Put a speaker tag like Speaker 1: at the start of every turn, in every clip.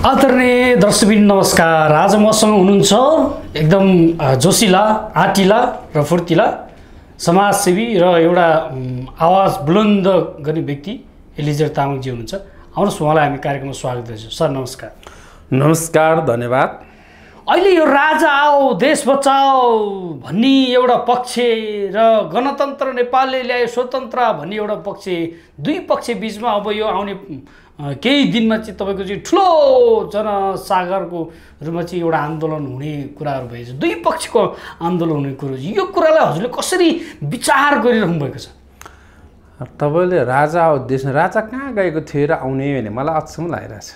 Speaker 1: आदरणीय दर्शकबिन नमस्कार। आज मसँग हुनुहुन्छ एकदम जोसिला, आँटिला र फुर्तिला समाजसेवी र एउटा आवाज बुलन्द गर्ने व्यक्ति एलिजर तामाङजी हुनुहुन्छ। आउनुहोस् उहाँलाई हामी कार्यक्रममा स्वागत गर्छौँ। सर नमस्कार।
Speaker 2: नमस्कार, धन्यवाद।
Speaker 1: अहिले यो राजा आओ देश बचाओ भन्ने एउटा पक्ष र गणतन्त्र नेपालले ल्यायो स्वतन्त्र भन्ने एउटा पक्ष, दुई पक्ष बिचमा अब यो आउने केही दिनमा चाहिँ तपाईँको चाहिँ ठुलो जनसागरको रूपमा चाहिँ एउटा आन्दोलन हुने कुराहरू भएछ। दुई पक्षको आन्दोलन हुने कुरो, यो कुरालाई हजुरले कसरी विचार गरिरहनु भएको छ?
Speaker 2: तपाईँले राजा हो देश, राजा कहाँ गएको थियो र आउने भने मलाई अचम्म लागिरहेछ।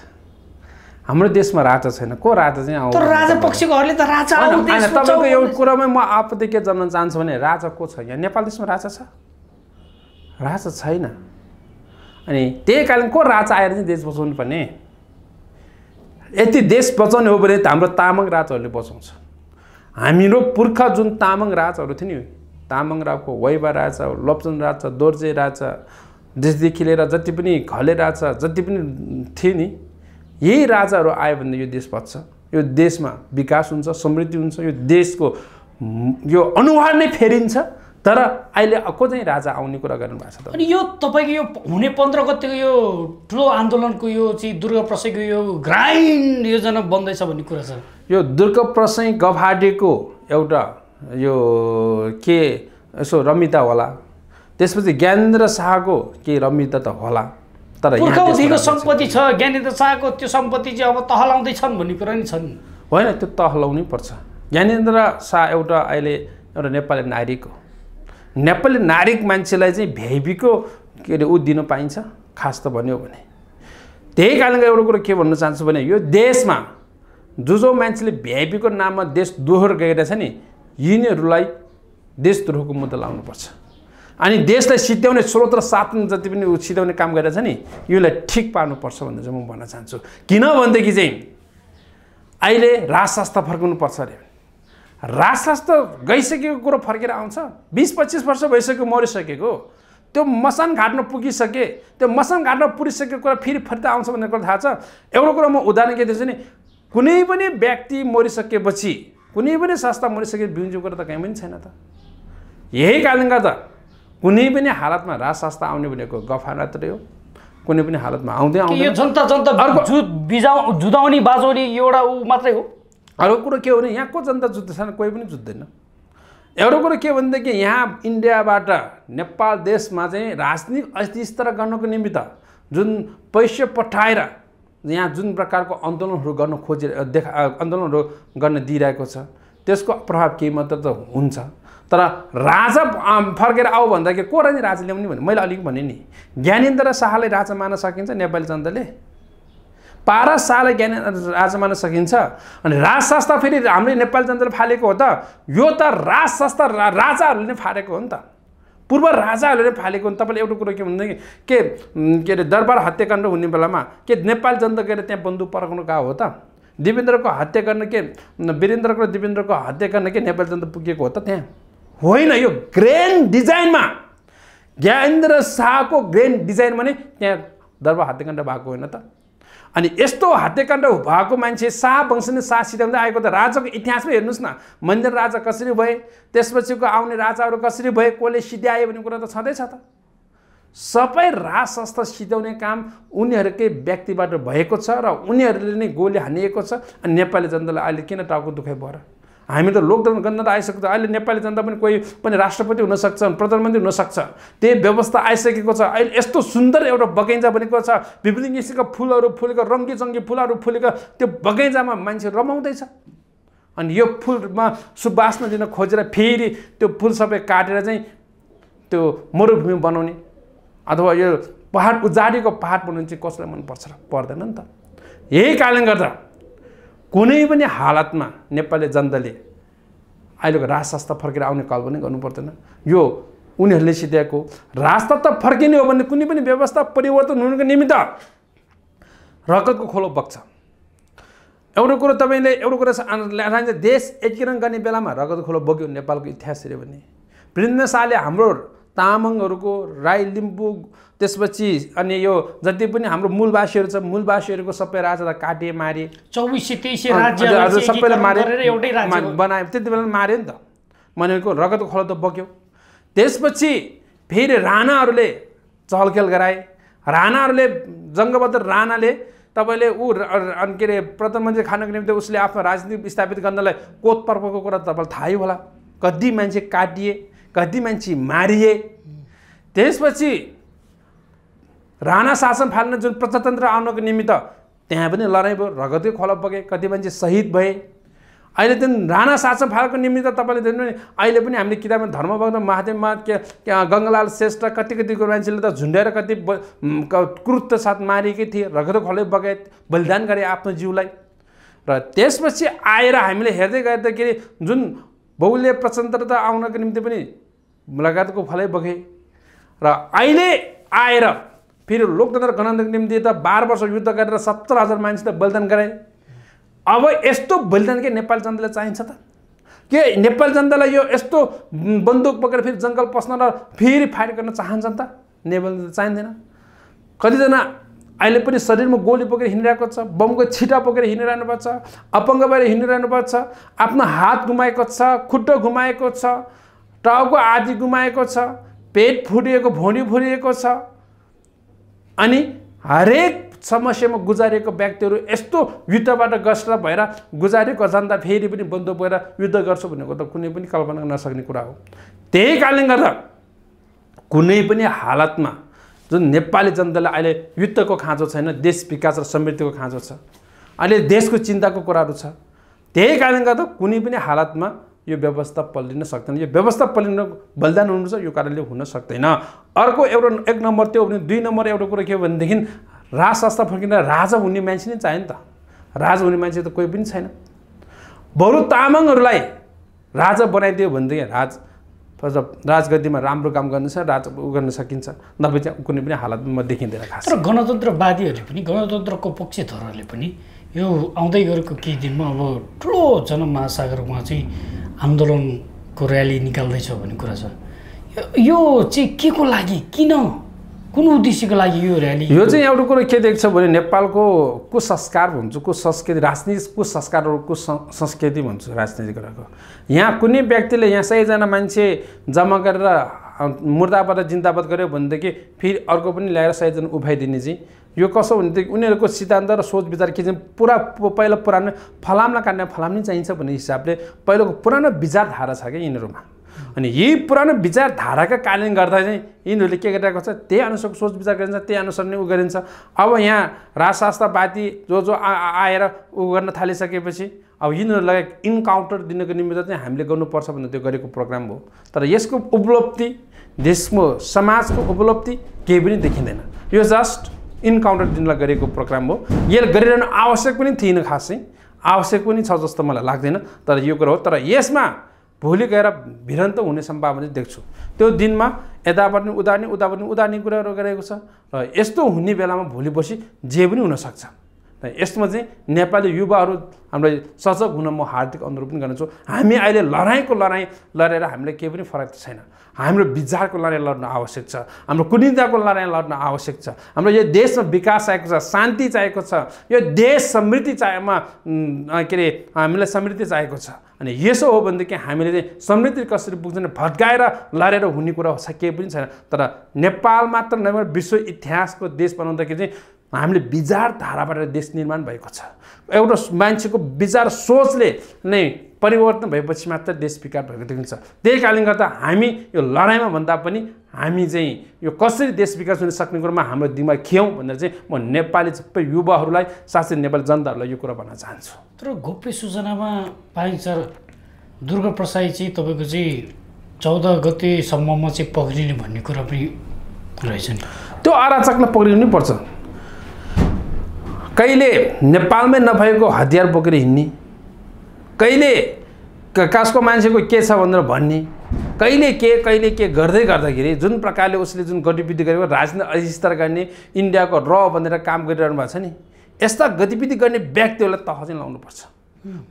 Speaker 2: हाम्रो देशमा राजा छैन, को राजा चाहिँ आउँछ?
Speaker 1: तर राजा पक्षकोहरूले त राजा आऊ देश बचाऊ।
Speaker 2: तपाईँको एउटा कुरामै म आपत्ति के जन्न चाहन्छु भने राजा को छ? यहाँ नेपाल देशमा राजा छ? राजा छैन। अनि त्यही कारण को राजा आएर चाहिँ देश बचाउनु पर्ने? यति देश बचाउने हो भने हाम्रो तामाङ राजाहरूले बचाउँछ। हाम्रो पुर्खा जुन तामाङ राजाहरू थियो नि, तामाङ राजाको वैभा राजा, लप्चन राजा, दोर्जे राजा, देशदेखि लिएर जति पनि घले राजा जति पनि थिए नि, यही राजाहरू आयो भने यो देश बच्छ, यो देशमा विकास हुन्छ, समृद्धि हुन्छ, यो देशको यो अनुहार नै फेरिन्छ। तर अहिले को चाहिँ राजा आउने कुरा गर्नुभएको छ त?
Speaker 1: अनि यो तपाईँको यो हुने 15 गतेको यो ठुलो आन्दोलनको यो चाहिँ दुर्गा प्रसाईको यो ग्राइन्ड योजना बन्दैछ भन्ने कुरा छ। यो
Speaker 2: दुर्गा प्रसाई गभाडेको एउटा यो के यसो रमिता होला, त्यसपछि ज्ञानेन्द्र शाहको के रमिता त होला, तर
Speaker 1: पुर्खौँदेखिको सम्पत्ति छ ज्ञानेन्द्र शाहको, त्यो सम्पत्ति चाहिँ अब तहलाउँदैछन् भन्ने कुरा नि छन्।
Speaker 2: होइन, त्यो तहलाउनै पर्छ। ज्ञानेन्द्र शाह एउटा अहिले एउटा नेपाली नागरिक हो। नेपाली नागरिक मान्छेलाई चाहिँ भिआइपीको के अरे ऊ दिन पाइन्छ खास त भन्यो भने। त्यही कारणले एउटा कुरो के भन्न चाहन्छु भने यो देशमा जो मान्छेले भिआइपीको नाममा देश दोहोर गइरहेछ नि, यिनीहरूलाई देशद्रोहको मुद्दा लाउनुपर्छ। अनि देशलाई सिद्ध्याउने स्रोत र साधन जति पनि सिद्ध्याउने काम गरिरहेछ नि, योलाई ठिक पार्नुपर्छ भनेर चाहिँ म भन्न चाहन्छु। किनभनेदेखि चाहिँ अहिले राजशास्त्र फर्काउनुपर्छ अरे। राजशास्त्र गइसकेको कुरो फर्केर आउँछ? 20-25 वर्ष भइसक्यो मरिसकेको, त्यो मसान घाटमा पुगिसके, त्यो मसान घाटमा पुगिसकेको कुरा फेरि फर्ता आउँछ भन्ने कुरा थाहा छ? एउटा कुरा म उदाहरण के दिन्छु नि, कुनै पनि व्यक्ति मरिसकेपछि, कुनै पनि संस्था मरिसके बिउन्जो कुरा त कहीँ पनि छैन त। यही कारणले गर्दा कुनै पनि हालतमा राजशास्त्र आउने भनेको गफा मात्रै हो, कुनै पनि हालतमा आउँदै
Speaker 1: यो जनता जुधाउने बाजाउने एउटा ऊ मात्रै हो।
Speaker 2: अर्को कुरो के हो भने यहाँ को जनता जुत्दैछन्? कोही पनि जुत्दैन। एउटा कुरो के भनेदेखि यहाँ इन्डियाबाट नेपाल देशमा चाहिँ राजनीतिक अस्थिरता गर्नको निमित्त जुन पैसा पठाएर यहाँ जुन प्रकारको आन्दोलनहरू गर्न आन्दोलनहरू गर्न दिइरहेको छ, त्यसको प्रभाव केही मात्र त हुन्छ। तर राजा फर्केर आऊ भन्दाखेरि को राजा ल्याउने भने मैले अलिक भने नि, ज्ञानेन्द्र शाहलाई राजा मान्न सकिन्छ नेपाली जनताले? पारस शाहलाई राजा मान्न सकिन्छ? अनि राजशास्त्र फेरि हाम्रो नेपाली जनताले फालेको हो त? यो त राजशास्त्र राजाहरूले नै फालेको हो नि त, पूर्व राजाहरूले नै फालेको हो। तपाईँले एउटा कुरो के भन्दाखेरि के अरे दरबार हत्याकाण्ड हुने बेलामा के नेपाली जनता गएर त्यहाँ बन्दुक पर्काउनु गएको हो त? देवेन्द्रको हत्या गर्न के वीरेन्द्रको र देवेन्द्रको हत्या गर्न के नेपाली जनता पुगेको हो त त्यहाँ? होइन, यो ग्रेन्ड डिजाइनमा ज्ञानेन्द्र शाहको ग्रेन्ड डिजाइनमा नै त्यहाँ दरबार हत्याकाण्ड भएको होइन त? अनि यस्तो हत्याकाण्ड भएको मान्छे शाह वंशले शाह सिद्धाउँदै आएको त राजाको इतिहासमै हेर्नुहोस् न, मन्दिर राजा कसरी भए, त्यसपछिको आउने राजाहरू कसरी भए, कसले सिद्ध्याए भन्ने कुरा त छँदैछ त। सबै राजशास्त्र सिद्ध्याउने काम उनीहरूकै व्यक्तिबाट भएको छ र उनीहरूले नै गोली हानिएको छ। अनि नेपाली जनतालाई अहिले किन टाउको दुखाइ भएर? हामी त लोकतन्त्र गर्न त आइसक्छ। अहिले नेपाली जनता पनि कोही पनि राष्ट्रपति हुनसक्छ, प्रधानमन्त्री हुनसक्छ, त्यही व्यवस्था आइसकेको छ। अहिले यस्तो सुन्दर एउटा बगैँचा बनेको छ, विभिन्न किसिमका फुलहरू फुलेको, रङ्गी चङ्गी फुलहरू फुलेको, त्यो बगैँचामा मान्छे रमाउँदैछ। अनि यो फुलमा सुवासना दिन खोजेर फेरि त्यो फुल सबै काटेर चाहिँ त्यो मरुभूमि बनाउने अथवा यो पहाड उजाडेको पहाड बनाउने चाहिँ कसलाई मनपर्छ र? पर्दैन नि त। यही कारणले गर्दा कुनै पनि हालतमा नेपाली जनताले अहिलेको राजशास्त्र फर्केर आउने कल्पना गर्नु पर्दैन। यो उनीहरूले सिद्ध्याएको राजतन्त्र फर्किने हो भने कुनै पनि व्यवस्था परिवर्तन हुनुको निमित्त रगतको खोलो बग्छ। एउटा कुरो तपाईँले एउटा कुरा देश एकीकरण गर्ने बेलामा रगतको खोलो बग्यो नेपालको इतिहास हेऱ्यो भने। वीरेन्द्र शाहले हाम्रो तामाङहरूको, राई, लिम्बू, त्यसपछि अनि यो जति पनि हाम्रो मूलवासीहरू छ, मूलवासीहरूको सबै राजालाई काटे, मारे।
Speaker 1: 2423 राज्य
Speaker 2: सबैलाई मारे,
Speaker 1: एउटै राज्य
Speaker 2: बनायो। त्यति बेला मार्यो नि त, भनेको रगतको खोला त बग्यो। त्यसपछि फेरि राणाहरूले चहलखेल गराए। राणाहरूले जङ्गबहादुर राणाले तपाईँले के अरे प्रधानमन्त्री खानको निम्ति उसले आफ्नो राजनीति स्थापित गर्नलाई कोत पर्वको कुरा तपाईँलाई थाहै होला। कति मान्छे काटिए, कति मान्छे मारिए। त्यसपछि राणा शासन फाल्न जुन प्रजातन्त्र आउनको निमित्त त्यहाँ पनि लडाइँ भयो, रगतै खोला बगे, कति मान्छे शहीद भए। अहिले त्यो राणा शासन फाल्नको निमित्त तपाईँले देख्नु भने अहिले पनि हामीले किताबमा धर्मभक्त महादेवमा गङ्गालाल श्रेष्ठ कति मान्छेले त झुन्ड्याएर कति क्रूरता साथ मारिएकै थिए, रगतै खोलै बगाए, बलिदान गरे आफ्नो जिउलाई। र त्यसपछि आएर हामीले हेर्दै गए त के अरे जुन बहुल्य प्रजातन्त्रता आउनको निम्ति पनि लगायतको फलै बगे। र अहिले आएर फेरि लोकतन्त्र गणतन्त्रको निम्ति त 12 वर्ष युद्ध गरेर 70,000 मान्छे त बलिदान गराए। अब यस्तो बलिदान के नेपाली जनतालाई चाहिन्छ त? के नेपाली जनतालाई यो यस्तो बन्दुक पकेर फेरि जङ्गल पस्न र फेरि फाइट गर्न चाहन्छन् त? नेपाली चाहिँदैन। कतिजना अहिले पनि शरीरमा गोली बोकेर हिँडिरहेको छ, बमको छिटा बोकेर हिँडिरहनु पर्छ, अपङ्ग भएर हिँडिरहनु पर्छ, आफ्नो हात गुमाएको छ, खुट्टो गुमाएको छ, टाउको आदि गुमाएको छ, पेट फुटिएको, भुँडी फुटिएको छ। अनि हरेक समस्यामा गुजारेको व्यक्तिहरू यस्तो युद्धबाट ग्रस्त भएर गुजारेको जनता फेरि पनि बन्दुक बोकेर युद्ध गर्छु भनेको त कुनै पनि कल्पना गर्न नसक्ने कुरा हो। त्यही कारणले गर्दा कुनै पनि हालतमा जुन नेपाली जनतालाई अहिले युद्धको खाँचो छैन, देश विकास र समृद्धिको खाँचो छ। अहिले देशको चिन्ताको कुराहरू छ। त्यही कारणले गर्दा कुनै पनि हालतमा यो व्यवस्था पल्टिन सक्दैन। यो व्यवस्था पल्टिन बलिदान हुनु छ, यो कारणले हुन सक्दैन। अर्को एउटा 1 नम्बर त्यो भने 2 नम्बर एउटा कुरा के हो भनेदेखि राजशास्त्र फर्किँदा राजा हुने मान्छे नै चाहियो नि त। राजा हुने मान्छे त कोही पनि छैन। बरु तामाङहरूलाई राजा बनाइदियो भनेदेखि राजगद्दीमा राम्रो काम गर्नु छ, राजा गर्न सकिन्छ, नभए चाहिँ कुनै पनि हालतमा देखिँदैन खास।
Speaker 1: तर गणतन्त्रवादीहरूले पनि, गणतन्त्रको पक्षधरहरूले पनि यो आउँदै गरेको केही दिनमा अब ठुलो जनमहासागरमा चाहिँ आन्दोलनको र्याली निकाल्दैछ भन्ने कुरा छ। यो चाहिँ के को लागि, किन, कुन उद्देश्यको लागि यो र्याली?
Speaker 2: यो चाहिँ एउटा कुरो के देख्छ भने नेपालको कुसंस्कार भन्छु, कुसंस्कृति, राजनीतिक कुसंस्कार, कुसंस्कृति भन्छु राजनीति गरेको। यहाँ कुनै व्यक्तिले यहाँ 100जना मान्छे जम्मा गरेर मुर्दाबाद जिन्दाबाद गर्यो भनेदेखि फेरि अर्को पनि ल्याएर 100जना उभाइदिने चाहिँ यो कसो भनेदेखि उनीहरूको सिद्धान्त र सोच विचार के चाहिँ पुरा पहिला पुरानो फलामलाई काट्ने फलाम नै चाहिन्छ भन्ने हिसाबले पहिलाको पुरानो विचारधारा छ क्या यिनीहरूमा। अनि यही पुरानो विचारधाराका कारणले गर्दा चाहिँ यिनीहरूले के गरिरहेको छ, त्यही अनुसारको सोच विचार गरिन्छ, त्यही अनुसार नै उ गरिन्छ। अब यहाँ राजशास्त्रवादी जो आएर उ गर्न थालिसकेपछि अब यिनीहरूलाई इन्काउन्टर दिनको निमित्त चाहिँ हामीले गर्नुपर्छ भनेर त्यो गरेको प्रोग्राम हो। तर यसको उपलब्धि, देशको समाजको उपलब्धि केही पनि देखिँदैन। यो जस्ट इन्काउन्टर दिनलाई गरेको प्रोग्राम हो। यो गरिरहनु आवश्यक पनि थिएन, खासै आवश्यक पनि छ जस्तो मलाई लाग्दैन। तर यो कुरा हो। तर यसमा भोलि गएर भिडन्त हुने सम्भावना देख्छु। त्यो दिनमा यताबाट पनि उदार्ने कुराहरू गरेको छ र यस्तो हुने बेलामा भोलि पर्सि जे पनि हुनसक्छ। यसमा चाहिँ नेपाली युवाहरू हामीलाई सजग हुन म हार्दिक अनुरोध पनि गर्छु। हामी अहिले लडाइँ लडेर हामीलाई केही पनि फरक छैन। हाम्रो विचारको लडाइँ लड्न आवश्यक छ, हाम्रो कुनीताको लडाइँ लड्न आवश्यक छ, हाम्रो यो देशमा विकास चाहिएको छ, शान्ति चाहिएको छ, यो देश समृद्धि के अरे हामीलाई समृद्धि चाहिएको छ। अनि यसो हो भनेदेखि हामीले चाहिँ समृद्धि कसरी पुग्दैन भत्काएर लडेर हुने कुरा केही पनि छैन। तर नेपाल मात्र नभएर विश्व इतिहासको देश बनाउँदाखेरि चाहिँ हामीले विचारधाराबाट देश निर्माण भएको छ। एउटा मान्छेको विचार सोचले नै परिवर्तन भएपछि मात्र देश विकास भएको देखिन्छ। त्यही कारणले गर्दा हामी यो लडाइँमा भन्दा पनि हामी चाहिँ यो कसरी देश विकास हुन सक्ने कुरामा हाम्रो दिमाग खियौँ भनेर चाहिँ म नेपाली सबै युवाहरूलाई, साथै नेपाली जनताहरूलाई यो कुरा भन्न चाहन्छु।
Speaker 1: तर गोप्य सूचनामा पाइन्छ दुर्गा प्रसाई चाहिँ तपाईँको चाहिँ 14 गतेसम्ममा चाहिँ पक्रिने भन्ने कुरा पनि रहेछ नि।
Speaker 2: त्यो अराचकलाई पक्रिनु पर्छ। कहिले नेपालमै नभएको हतियार बोकेर हिँड्ने, कहिले कासको मान्छेको के छ भनेर भन्ने, कहिले के गर्दै गर्दाखेरि जुन प्रकारले उसले जुन गतिविधि गरेको राजनीति अधिस्तर गर्ने इन्डियाको र भनेर काम गरिरहनु भएको छ नि, यस्ता गतिविधि गर्ने व्यक्तिहरूलाई तह चाहिँ लाउनुपर्छ।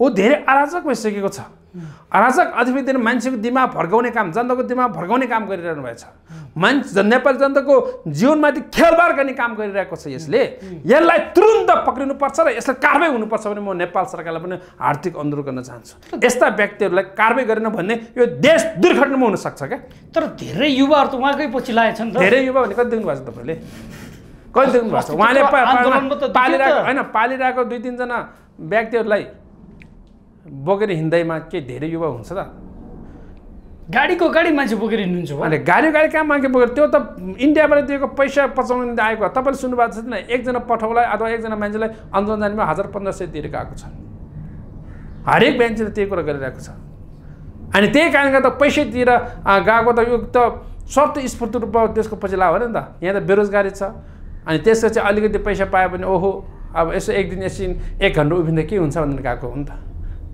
Speaker 2: ऊ धेरै अराजक भइसकेको छ। अराजक अधिवेशन मान्छेको दिमाग भड्काउने काम, जनताको दिमाग भड्काउने काम गरिरहनु भएको छ। नेपाली जनताको जीवनमाथि खेलबाड गर्ने काम गरिरहेको छ यसले। यसलाई तुरुन्त पक्रिनुपर्छ र यसलाई कारबाही हुनुपर्छ भने म नेपाल सरकारलाई पनि हार्दिक अनुरोध गर्न चाहन्छु। यस्ता व्यक्तिहरूलाई कारबाही गरेन भने यो देश दुर्घटनामा हुन सक्छ क्या।
Speaker 1: तर धेरै युवाहरू त उहाँकै पछि लागेछन् त।
Speaker 2: धेरै युवा भने कति देख्नु भएको छ तपाईँले? कति देख्नु भएको छ? उहाँले पालिरहेको 2-3 जना व्यक्तिहरूलाई बोकेर हिँड्दैमा के धेरै युवा हुन्छ त?
Speaker 1: गाडीको गाडी मान्छे बोकेर हिँड्नुहुन्छ
Speaker 2: अनि गाडी कहाँ मान्छे बोकेर? त्यो त इन्डियाबाट दिएको पैसा पचाउनु निम्ति आएको। तपाईँले सुन्नुभएको छ न, एकजना पठाउलाई अथवा एकजना मान्छेलाई अन्दर जानेमा 1500 तिरेको आएको छ। हरेक मान्छेले त्यही कुरा गरिरहेको छ। अनि त्यही कारणले गर्दा पैसा तिरेर गएको त यो त शब्द स्फूर्त रूपमा त्यसको पछि लाग्यो भने नि त। यहाँ त बेरोजगारी छ। अनि त्यसपछि अलिकति पैसा पायो भने ओहो अब यसो एक दिन एकछिन 1 घन्टा उभिँदा के हुन्छ भनेर गएको हो नि त।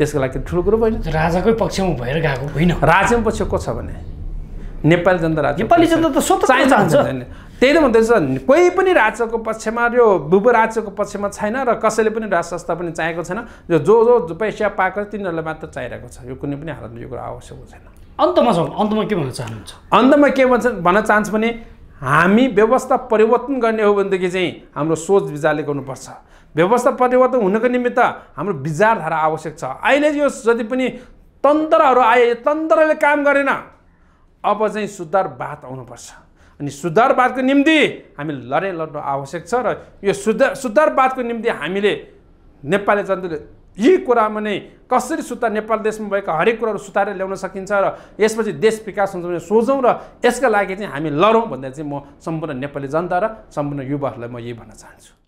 Speaker 2: त्यसको लागि ठुलो कुरो होइन।
Speaker 1: राजाकै पक्षमा भएर गएको होइन।
Speaker 2: राजाको पक्ष को छ भने नेपाली जनता राजा।
Speaker 1: नेपाली जनता त स्वतन्त्र चाहन्छ।
Speaker 2: त्यही त भन्दैछ, कोही पनि राज्यको पक्षमा यो भूप राज्यको पक्षमा छैन र कसैले पनि राज संस्था पनि चाहेको छैन। जो पैसा पाएको तिनीहरूलाई मात्र चाहिरहेको छ। यो कुनै पनि हालतमा यो कुरा आवश्यक छैन।
Speaker 1: अन्तमा के भन्न चाहनुहुन्छ?
Speaker 2: अन्तमा के भन्न चाहन्छु भने हामी व्यवस्था परिवर्तन गर्ने हो भनेदेखि चाहिँ हाम्रो सोच विचारले गर्नुपर्छ। व्यवस्था परिवर्तन हुनको निमित्त हाम्रो विचारधारा आवश्यक छ। अहिले यो जति पनि तन्त्रहरू आए, तन्त्रले काम गरेन। अब चाहिँ सुधारवाद आउनुपर्छ। अनि सुधारवादको निम्ति हामी लड्नु आवश्यक छ। र यो सुधारवादको निम्ति हामीले नेपाली जनताले यी कुरामा नै कसरी नेपाल देशमा भएका हरेक कुराहरू सुधारेर ल्याउन सकिन्छ र यसपछि देश विकास हुन्छ भने सोचौँ र यसका लागि चाहिँ हामी लडौँ भनेर चाहिँ म सम्पूर्ण नेपाली जनता र सम्पूर्ण युवाहरूलाई म यही भन्न चाहन्छु।